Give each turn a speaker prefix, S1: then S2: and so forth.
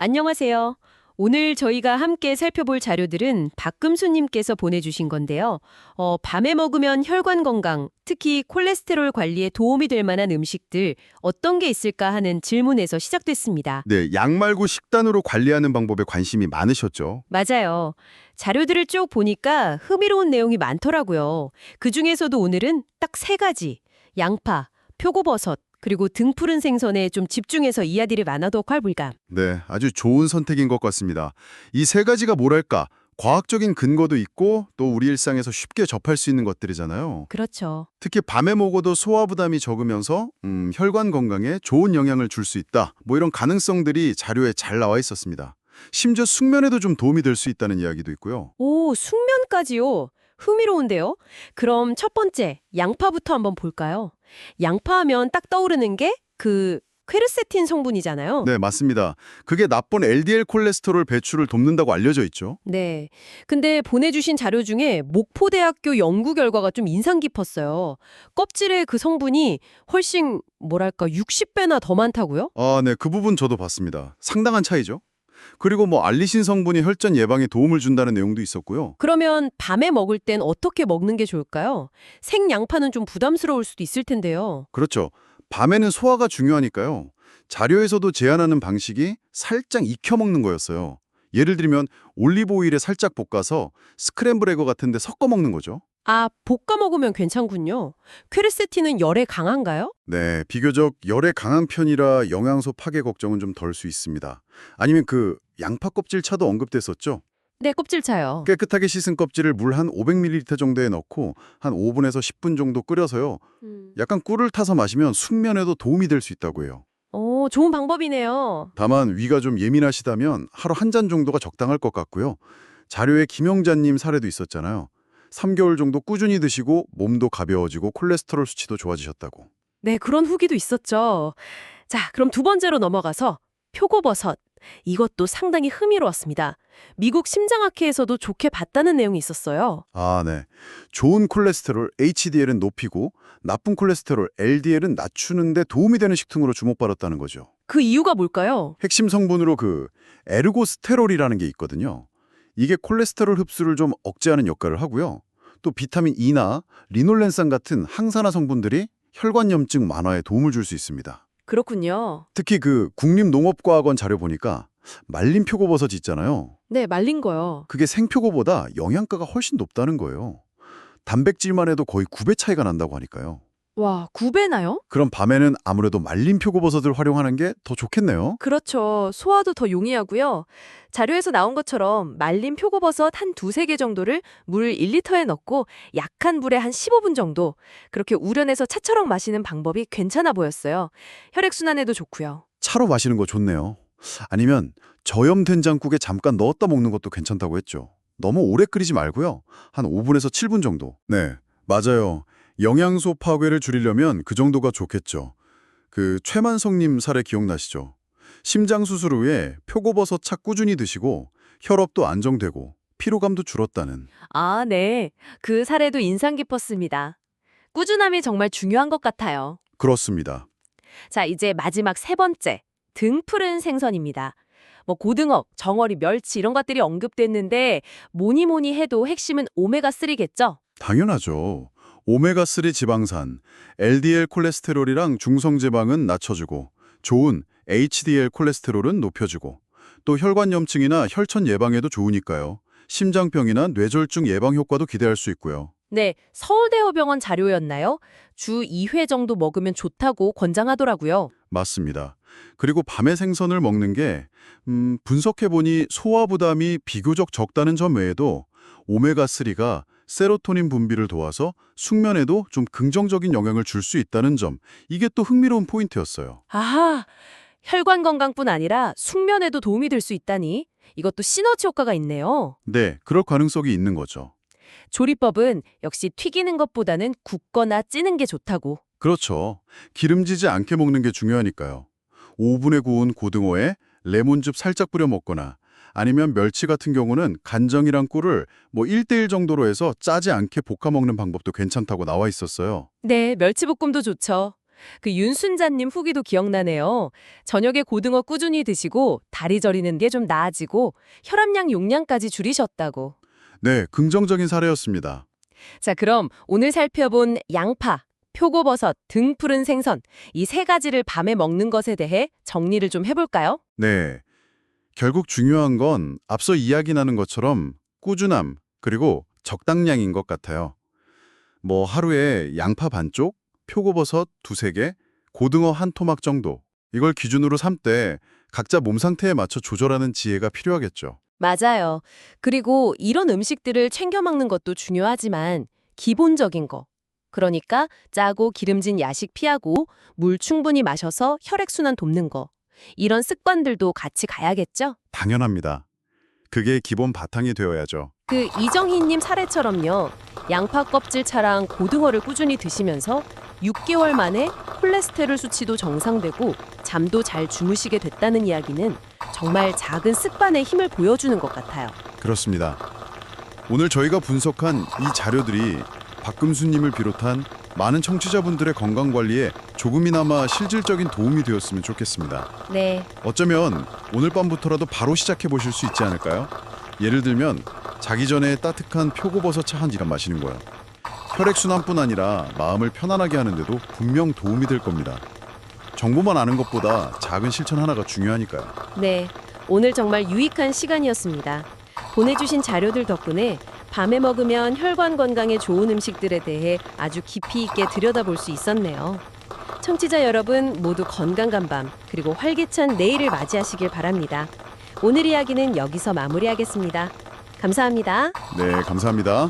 S1: 안녕하세요. 오늘 저희가 함께 살펴볼 자료들은 박금수님께서 보내주신 건데요. 밤에 먹으면 혈관 건강, 특히 콜레스테롤 관리에 도움이 될 만한 음식들 어떤 게 있을까 하는 질문에서 시작됐습니다.
S2: 네, 약 말고 식단으로 관리하는 방법에 관심이 많으셨죠?
S1: 맞아요. 자료들을 쭉 보니까 흥미로운 내용이 많더라고요. 그중에서도 오늘은 딱 세 가지, 양파, 표고버섯, 그리고 등푸른 생선에 좀 집중해서 이야기를 나눠도록 해볼까.
S2: 네, 아주 좋은 선택인 것 같습니다. 이 세 가지가 뭐랄까, 과학적인 근거도 있고 또 우리 일상에서 쉽게 접할 수 있는 것들이잖아요.
S1: 그렇죠.
S2: 특히 밤에 먹어도 소화 부담이 적으면서 혈관 건강에 좋은 영향을 줄 수 있다. 뭐 이런 가능성들이 자료에 잘 나와 있었습니다. 심지어 숙면에도 좀 도움이 될 수 있다는 이야기도 있고요.
S1: 오, 숙면까지요? 흥미로운데요? 그럼 첫 번째, 양파부터 한번 볼까요? 양파하면 딱 떠오르는 게 퀘르세틴 성분이잖아요.
S2: 네, 맞습니다. 그게 나쁜 LDL 콜레스테롤 배출을 돕는다고 알려져 있죠.
S1: 네. 근데 보내주신 자료 중에 목포대학교 연구 결과가 좀 인상 깊었어요. 껍질에 그 성분이 훨씬, 뭐랄까, 60배나 더 많다고요?
S2: 아, 네, 그 부분 저도 봤습니다. 상당한 차이죠. 그리고 뭐 알리신 성분이 혈전 예방에 도움을 준다는 내용도 있었고요.
S1: 그러면 밤에 먹을 땐 어떻게 먹는 게 좋을까요? 생양파는 좀 부담스러울 수도 있을 텐데요.
S2: 그렇죠. 밤에는 소화가 중요하니까요. 자료에서도 제안하는 방식이 살짝 익혀 먹는 거였어요. 예를 들면 올리브 오일에 살짝 볶아서 스크램블 에그 같은 데 섞어 먹는 거죠.
S1: 아, 볶아 먹으면 괜찮군요. 퀘르세틴은 열에 강한가요?
S2: 네, 비교적 열에 강한 편이라 영양소 파괴 걱정은 좀 덜 수 있습니다. 아니면 그 양파 껍질 차도 언급됐었죠.
S1: 네, 껍질차요.
S2: 깨끗하게 씻은 껍질을 물 한 500ml 정도에 넣고 한 5분에서 10분 정도 끓여서요. 약간 꿀을 타서 마시면 숙면에도 도움이 될 수 있다고 해요.
S1: 좋은 방법이네요.
S2: 다만 위가 좀 예민하시다면 하루 한 잔 정도가 적당할 것 같고요. 자료에 김영자님 사례도 있었잖아요. 3개월 정도 꾸준히 드시고 몸도 가벼워지고 콜레스테롤 수치도 좋아지셨다고.
S1: 네, 그런 후기도 있었죠. 자, 그럼 두 번째로 넘어가서 표고버섯. 이것도 상당히 흥미로웠습니다. 미국 심장학회에서도 좋게 봤다는 내용이 있었어요.
S2: 아, 네. 좋은 콜레스테롤 HDL은 높이고 나쁜 콜레스테롤 LDL은 낮추는 데 도움이 되는 식품으로 주목받았다는 거죠.
S1: 그 이유가 뭘까요?
S2: 핵심 성분으로 그 에르고스테롤이라는 게 있거든요. 이게 콜레스테롤 흡수를 좀 억제하는 역할을 하고요. 또 비타민 E나 리놀렌산 같은 항산화 성분들이 혈관염증 완화에 도움을 줄 수 있습니다.
S1: 그렇군요.
S2: 특히 그 국립농업과학원 자료 보니까 말린 표고버섯 있잖아요.
S1: 네, 말린 거요.
S2: 그게 생표고보다 영양가가 훨씬 높다는 거예요. 단백질만 해도 거의 9배 차이가 난다고 하니까요.
S1: 와, 9배나요?
S2: 그럼 밤에는 아무래도 말린 표고버섯을 활용하는 게 더 좋겠네요.
S1: 그렇죠. 소화도 더 용이하고요. 자료에서 나온 것처럼 말린 표고버섯 한 두세 개 정도를 물 1리터에 넣고 약한 불에 한 15분 정도 그렇게 우려내서 차처럼 마시는 방법이 괜찮아 보였어요. 혈액순환에도 좋고요.
S2: 차로 마시는 거 좋네요. 아니면 저염 된장국에 잠깐 넣었다 먹는 것도 괜찮다고 했죠. 너무 오래 끓이지 말고요. 한 5분에서 7분 정도. 네, 맞아요. 영양소 파괴를 줄이려면 그 정도가 좋겠죠. 그 최만성님 사례 기억나시죠? 심장 수술 후에 표고버섯 차 꾸준히 드시고 혈압도 안정되고 피로감도 줄었다는.
S1: 아, 네. 그 사례도 인상 깊었습니다. 꾸준함이 정말 중요한 것 같아요.
S2: 그렇습니다.
S1: 자, 이제 마지막 세 번째. 등푸른 생선입니다. 뭐 고등어, 정어리, 멸치 이런 것들이 언급됐는데 뭐니 뭐니 해도 핵심은 오메가3겠죠?
S2: 당연하죠. 오메가3 지방산, LDL 콜레스테롤이랑 중성지방은 낮춰주고 좋은 HDL 콜레스테롤은 높여주고 또 혈관염증이나 혈천 예방에도 좋으니까요. 심장병이나 뇌졸중 예방 효과도 기대할 수 있고요.
S1: 네, 서울대학병원 자료였나요? 주 2회 정도 먹으면 좋다고 권장하더라고요.
S2: 맞습니다. 그리고 밤에 생선을 먹는 게 분석해보니 소화 부담이 비교적 적다는 점 외에도 오메가3가 세로토닌 분비를 도와서 숙면에도 좀 긍정적인 영향을 줄 수 있다는 점, 이게 또 흥미로운 포인트였어요.
S1: 아하, 혈관 건강뿐 아니라 숙면에도 도움이 될 수 있다니. 이것도 시너지 효과가 있네요.
S2: 네, 그럴 가능성이 있는 거죠.
S1: 조리법은 역시 튀기는 것보다는 굽거나 찌는 게 좋다고.
S2: 그렇죠. 기름지지 않게 먹는 게 중요하니까요. 오븐에 구운 고등어에 레몬즙 살짝 뿌려 먹거나 아니면 멸치 같은 경우는 간장이랑 꿀을 뭐 1대1 정도로 해서 짜지 않게 볶아 먹는 방법도 괜찮다고 나와 있었어요.
S1: 네, 멸치볶음도 좋죠. 그 윤순자님 후기도 기억나네요. 저녁에 고등어 꾸준히 드시고 다리 저리는 게 좀 나아지고 혈압약 용량까지 줄이셨다고.
S2: 네, 긍정적인 사례였습니다.
S1: 자, 그럼 오늘 살펴본 양파, 표고버섯, 등 푸른 생선 이 세 가지를 밤에 먹는 것에 대해 정리를 좀 해볼까요?
S2: 네, 결국 중요한 건 앞서 이야기 나눈 것처럼 꾸준함, 그리고 적당량인 것 같아요. 뭐 하루에 양파 반쪽, 표고버섯 두세 개, 고등어 한 토막 정도. 이걸 기준으로 삼때 각자 몸 상태에 맞춰 조절하는 지혜가 필요하겠죠.
S1: 맞아요. 그리고 이런 음식들을 챙겨 먹는 것도 중요하지만 기본적인 거. 그러니까 짜고 기름진 야식 피하고 물 충분히 마셔서 혈액순환 돕는 거. 이런 습관들도 같이 가야겠죠?
S2: 당연합니다. 그게 기본 바탕이 되어야죠.
S1: 그 이정희님 사례처럼요. 양파 껍질차랑 고등어를 꾸준히 드시면서 6개월 만에 콜레스테롤 수치도 정상되고 잠도 잘 주무시게 됐다는 이야기는 정말 작은 습관의 힘을 보여주는 것 같아요.
S2: 그렇습니다. 오늘 저희가 분석한 이 자료들이 박금수님을 비롯한 많은 청취자분들의 건강관리에 조금이나마 실질적인 도움이 되었으면 좋겠습니다.
S1: 네.
S2: 어쩌면 오늘 밤부터라도 바로 시작해 보실 수 있지 않을까요? 예를 들면 자기 전에 따뜻한 표고버섯 차 한 잔 마시는 거요. 혈액순환뿐 아니라 마음을 편안하게 하는데도 분명 도움이 될 겁니다. 정보만 아는 것보다 작은 실천 하나가 중요하니까요.
S1: 네. 오늘 정말 유익한 시간이었습니다. 보내주신 자료들 덕분에 밤에 먹으면 혈관 건강에 좋은 음식들에 대해 아주 깊이 있게 들여다볼 수 있었네요. 청취자 여러분 모두 건강한 밤 그리고 활기찬 내일을 맞이하시길 바랍니다. 오늘 이야기는 여기서 마무리하겠습니다. 감사합니다.
S2: 네, 감사합니다.